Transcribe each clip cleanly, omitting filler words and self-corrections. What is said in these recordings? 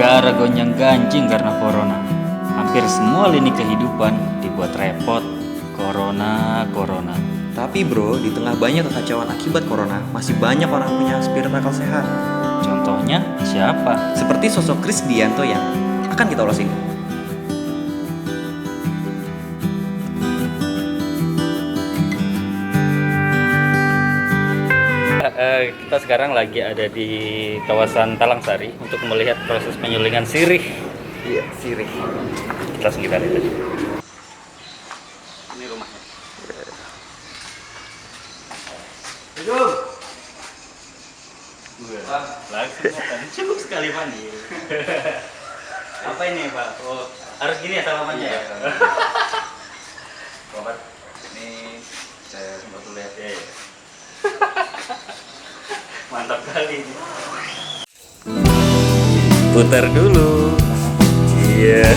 Negara gonjang-ganjing karena corona. Hampir semua lini kehidupan dibuat repot. Corona. Tapi bro, di tengah banyak kekacauan akibat corona, masih banyak orang punya spirit akal sehat. Contohnya siapa? Seperti sosok Chris Dianto yang akan kita ulas ini. Kita sekarang lagi ada di kawasan Talang Sari untuk melihat proses penyulingan sirih. Iya, sirih. Kita langsung kita lihat aja. Ini rumahnya. Langsung makan. Cukup sekali mandi. Apa ini Pak? Oh, harus gini ya salamannya ya? Bapak, ini saya sempat lihat ya. Mantap kali ini. Putar dulu. Iya.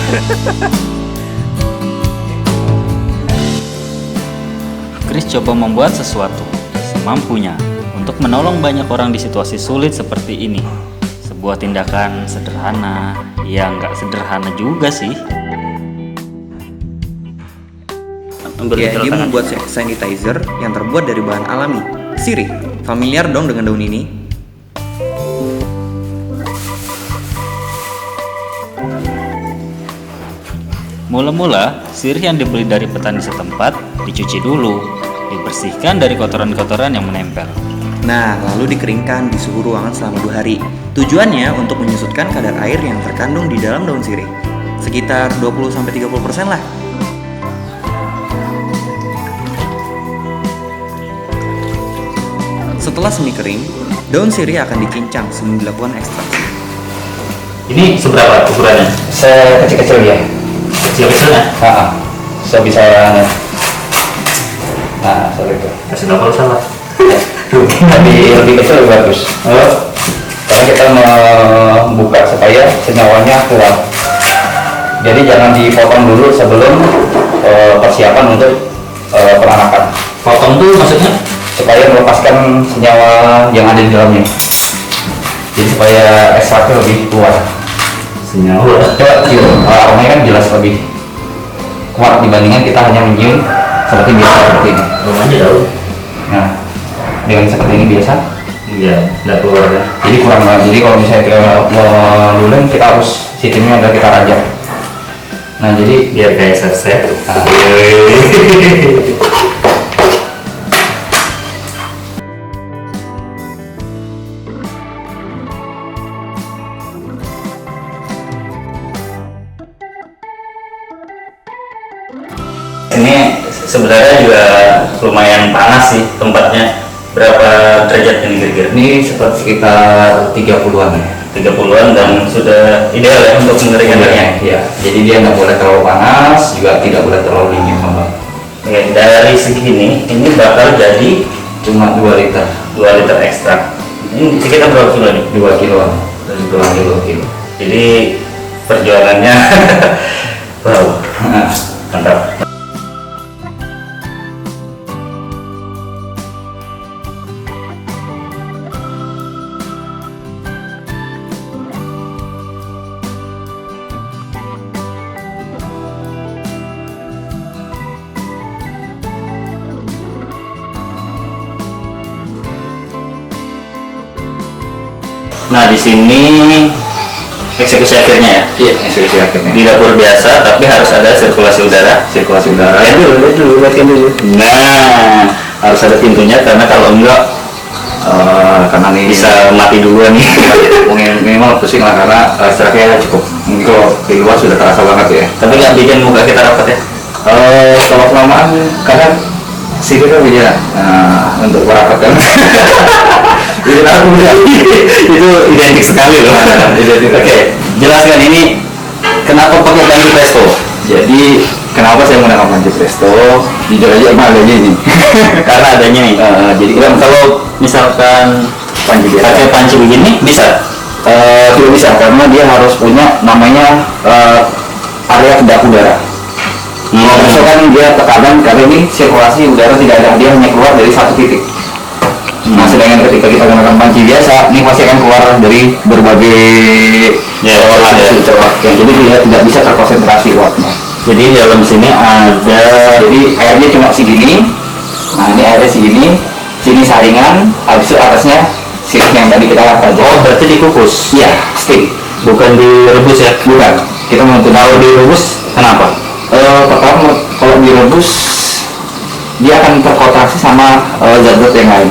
Chris coba membuat sesuatu semampunya untuk menolong banyak orang di situasi sulit seperti ini. Sebuah tindakan sederhana, ya nggak sederhana juga sih. Ya, dia membuat sanitizer yang terbuat dari bahan alami, sirih. Familiar dong dengan daun ini? Mula-mula, sirih yang dibeli dari petani setempat dicuci dulu, dibersihkan dari kotoran-kotoran yang menempel. Nah, lalu dikeringkan di suhu ruangan selama 2 hari. Tujuannya untuk menyusutkan kadar air yang terkandung di dalam daun sirih. Sekitar 20-30% lah. Setelah semi kering, daun sirih akan dicincang sebelum dilakukan ekstraksi. Ini seberapa ukurannya? Kecil-kecil ya. Kecil-kecilnya? Saya bisa seperti itu. Kasih tahu kalau salah. Tapi lebih kecil lebih bagus. Karena kita membuka supaya senyawanya keluar. Jadi jangan dipotong dulu sebelum persiapan untuk peranakan. Potong tuh maksudnya? Supaya melepaskan senyawa yang ada di dalamnya. Jadi supaya ekstraknya lebih keluar. Senyawa. Coba cium, aromanya kan jelas lebih kuat dibandingkan kita hanya menyium seperti biasa seperti ini. Rumahnya jauh. Nah, dengan seperti ini biasa. Iya, nggak keluar ya. Jadi kurang banget. Jadi kalau misalnya kita melulung, kita harus sistemnya udah kita rajak. Nah, jadi Biar kayak set. Ini sebenarnya juga lumayan panas sih tempatnya. Berapa derajat ini kira-kira? ini sekitar 30-an ya. 30-an dan sudah ideal ya untuk mengeringannya. Ya, jadi dia nggak boleh terlalu panas, juga tidak boleh terlalu dingin. Oke, dari segini ini bakal jadi Cuma 2 liter, 2 liter ekstrak. Ini sekitar berapa kilo nih? 2 kiloan, 2 kilo. Jadi perjuangannya wow, mantap. Nah, di sini eksekusi akhirnya ya. Iya, eksekusi akhirnya. Di dapur biasa, tapi harus ada sirkulasi udara. Sirkulasi udara. Lihat dulu. Nah, harus ada pintunya karena kalau enggak Karena ini bisa mati duluan nih. minimal pusing lah karena ekstraknya cukup. Mungkin kalau di luar sudah terasa banget ya. Tapi nggak bikin muka kita rapat ya. Kalau kelamaan kadang sirih kan beda. Nah, untuk merapat kan. Itu identik sekali loh. Oke, jelaskan ini kenapa pakai panci presto. Jadi kenapa saya menggunakan panci presto? Jujur aja emang adanya ini. Karena adanya nih. Jadi Dan kalau misalkan panci biasa pakai panci begini bisa. tidak bisa karena dia harus punya namanya area kedap udara. Misalkan dia tekanan karena ini sirkulasi udara tidak ada, dia hanya keluar dari satu titik. Nah, dengan ketika kita menggunakan panci biasa, ini pasti akan keluar dari berbagai jadi dia tidak bisa terkonsentrasi uapnya. Jadi dalam sini ada, Jadi airnya cuma segini. Nah ini airnya segini, sini saringan, habis itu atasnya sirih yang tadi kita lakukan. oh berarti dikukus, Iya, steam. bukan direbus ya? Bukan. Kita mau Kalau direbus kenapa? pertama kalau direbus dia akan terkontraksi sama zat-zat yang lain.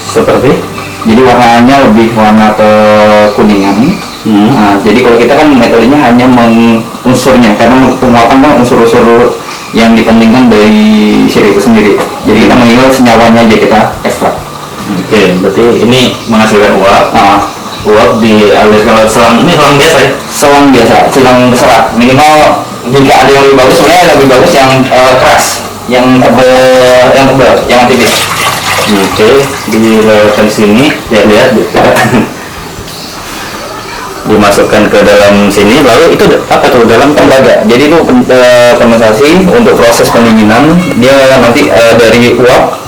Seperti? Jadi warnanya lebih warna kekuningan. Nah, jadi kalau kita kan metodenya hanya unsurnya, karena penguapan kan unsur-unsur yang dipentingkan dari sirih itu sendiri. Jadi kita mengambil senyawanya aja kita ekstrak. Oke, berarti ini menghasilkan uap. Uap dialirkan lewat selang, ini selang biasa ya? Selang biasa, selang berserat. Minimal jika ada yang lebih bagus, sebenarnya lebih bagus yang keras, yang tebal, jangan tipis. Oke, dilewatkan sini, lihat dimasukkan ke dalam sini, lalu itu apa tuh dalam Tembaga. Jadi itu kondensasi untuk proses pendinginan. Dia nanti dari uap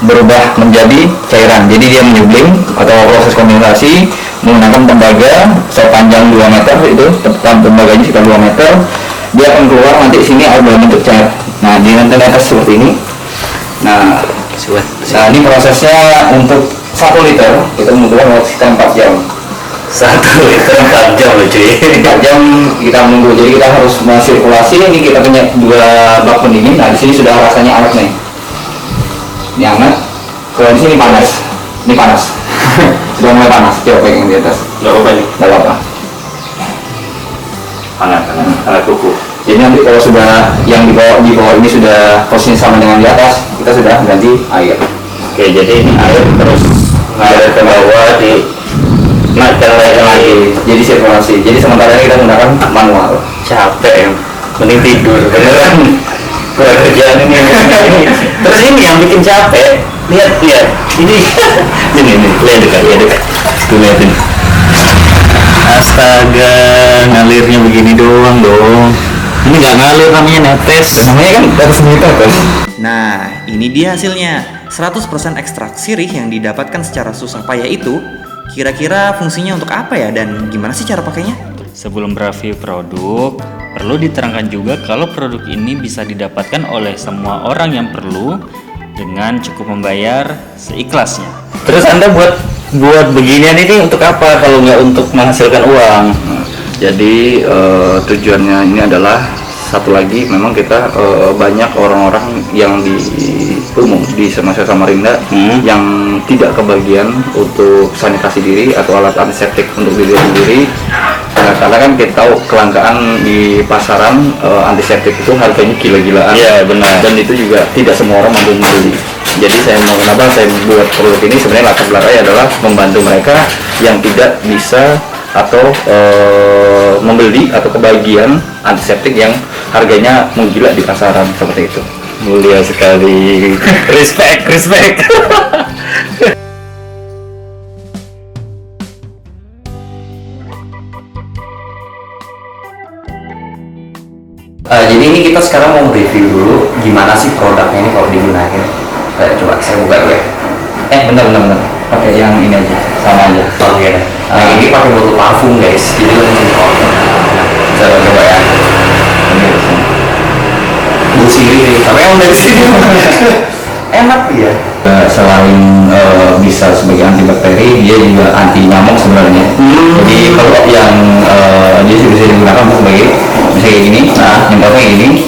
berubah menjadi cairan. Jadi dia menyublim atau proses kondensasi menggunakan tembaga sepanjang 2 meter, itu tembaganya sekitar 2 meter. Dia akan keluar nanti sini air dalam bentuk cair. Nah di nanti atas seperti ini. Nah ini prosesnya untuk 1 liter itu membutuhkan waktu sekitar 4 jam. 1 liter 4 jam loh cuy. 4 jam kita menunggu. Jadi kita harus mensirkulasi. Ini kita punya 2 bak pendingin. Nah di sini sudah rasanya anget nih. Ini hangat. Kalau di sini panas. Ini panas. Sudah mulai panas. Coba pegang di atas. Nggak apa-apa ini? Tidak apa-apa. Hangat kuku. Jadi nanti kalau sudah yang di bawah ini sudah posisi sama dengan di atas, kita sudah ganti air. Oke, jadi ini air terus ngalir ke bawah di naikkan lagi. Jadi sirkulasi. Jadi sementara ini kita menggunakan manual. Capek ya, mending tidur beneran. Kurang kerjaan ini. Terus ini yang bikin capek, lihat ini lihat dekat tuh lihatin. Astaga, ngalirnya begini doang dong. Ini nggak ngalir, namanya netes. Namanya kan tetes kan. Nah, ini dia hasilnya. 100% ekstrak sirih yang didapatkan secara susah payah itu. Kira-kira fungsinya untuk apa ya dan gimana sih cara pakainya? Sebelum mereview produk, perlu diterangkan juga kalau produk ini bisa didapatkan oleh semua orang yang perlu dengan cukup membayar seikhlasnya. Terus Anda buat beginian ini untuk apa kalau nggak untuk menghasilkan uang? Jadi tujuannya ini adalah satu lagi, memang kita banyak orang-orang yang di umum di Masyarakat Samarinda yang tidak kebagian untuk sanitasi diri atau alat antiseptik untuk diri sendiri. Karena kan kita tahu kelangkaan di pasaran antiseptik itu harganya gila-gilaan. Iya benar. Dan itu juga tidak semua orang mampu membeli. Jadi kenapa saya buat produk ini, sebenarnya latar belakangnya adalah membantu mereka yang tidak bisa atau membeli atau kebagian antiseptik yang harganya menggila di pasaran seperti itu. Mulia sekali. Respect. Jadi ini kita sekarang mau review dulu gimana sih produknya ini kalau digunakan. Coba saya buka dulu ya. Benar. Pakai yang ini aja, sama aja. Oke. Ini pakai botol parfum guys. Jadi saya coba ya. Ini sirih nih. Tapi yang dari sini enak ya. Selain bisa sebagai antibakteri, dia juga anti nyamuk sebenarnya. Jadi kalau yang dia juga bisa digunakan sebagai misalnya kayak gini. Nah, nyemprotnya kayak gini.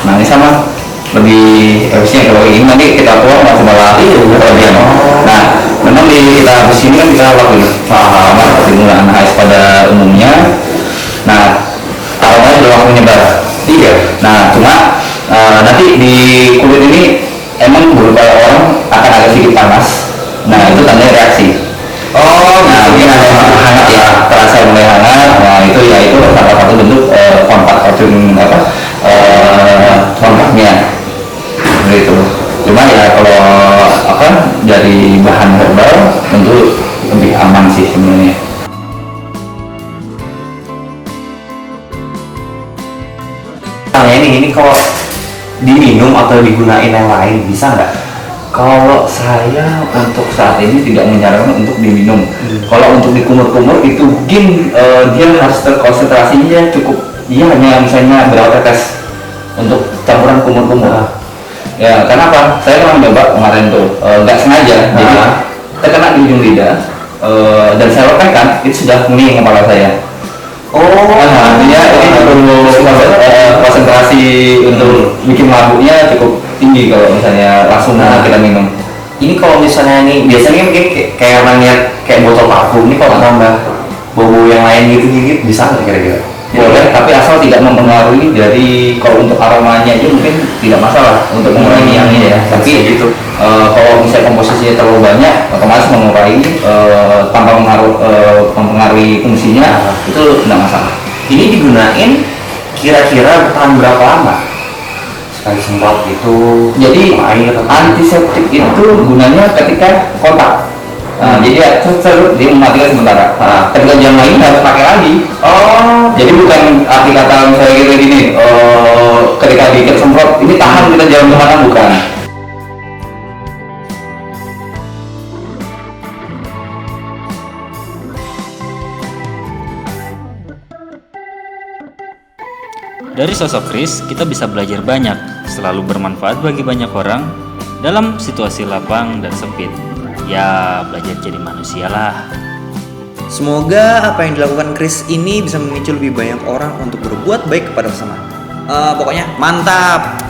Nah, ini sama lebih efisien kalau ini nanti kita tuang langsung malah kelebihan. Nah, memang di kita di sini kan kita lakukan pemahaman seperti penggunaan AS pada umumnya. Nah, aromanya sudah langsung menyebar. Iya. Nah, cuma nanti di kulit ini emang beberapa orang akan agak sedikit panas. Nah, itu tandanya reaksi. Nah, mungkin ada yang hangat ya, terasa mulai hangat. Nah, itu salah satu bentuk kontak kontaknya. Gitu. Cuma ya kalau dari bahan herbal tentu lebih aman sih sebenarnya. Nah ini kalau diminum atau digunain yang lain bisa nggak? Kalau saya untuk saat ini tidak menyarankan untuk diminum. Kalau untuk dikumur-kumur itu mungkin dia harus terkonsentrasinya cukup. Dia hanya misalnya berapa tetes untuk campuran kumur-kumur. Ya, karena apa? Saya pernah mencoba kemarin tuh, nggak sengaja, jadi terkena di ujung lidah, dan saya lepaskan, itu sudah kuning kepala saya. Artinya ini perlu konsentrasi untuk bikin mabuknya cukup tinggi kalau misalnya langsung kita minum. Ini kalau misalnya nih, biasanya mungkin kayak orang lihat kayak botol parfum, ini kalau nambah bau yang lain gitu bisa nggak kira-kira? Boleh, tapi asal tidak mempengaruhi dari kalau untuk aromanya aja mungkin tidak masalah untuk mengurangi yang ini ya. Tapi gitu. Kalau misalnya komposisinya terlalu banyak, otomatis mengurangi tanpa mempengaruhi fungsinya itu tidak masalah. Ini digunain kira-kira bertahan berapa lama? Sekali semprot itu. Jadi air antiseptik itu gunanya ketika kontak. Jadi dia mematikan sementara. Ketika jam lain harus pakai lagi. Jadi bukan arti kata misalnya gitu gini. Ketika dikit semprot ini tahan kita jalan kemana, bukan. Dari sosok Chris, kita bisa belajar banyak, selalu bermanfaat bagi banyak orang dalam situasi lapang dan sempit. Ya, belajar jadi manusia lah. Semoga apa yang dilakukan Chris ini bisa memicu lebih banyak orang untuk berbuat baik kepada sesama. Pokoknya mantap.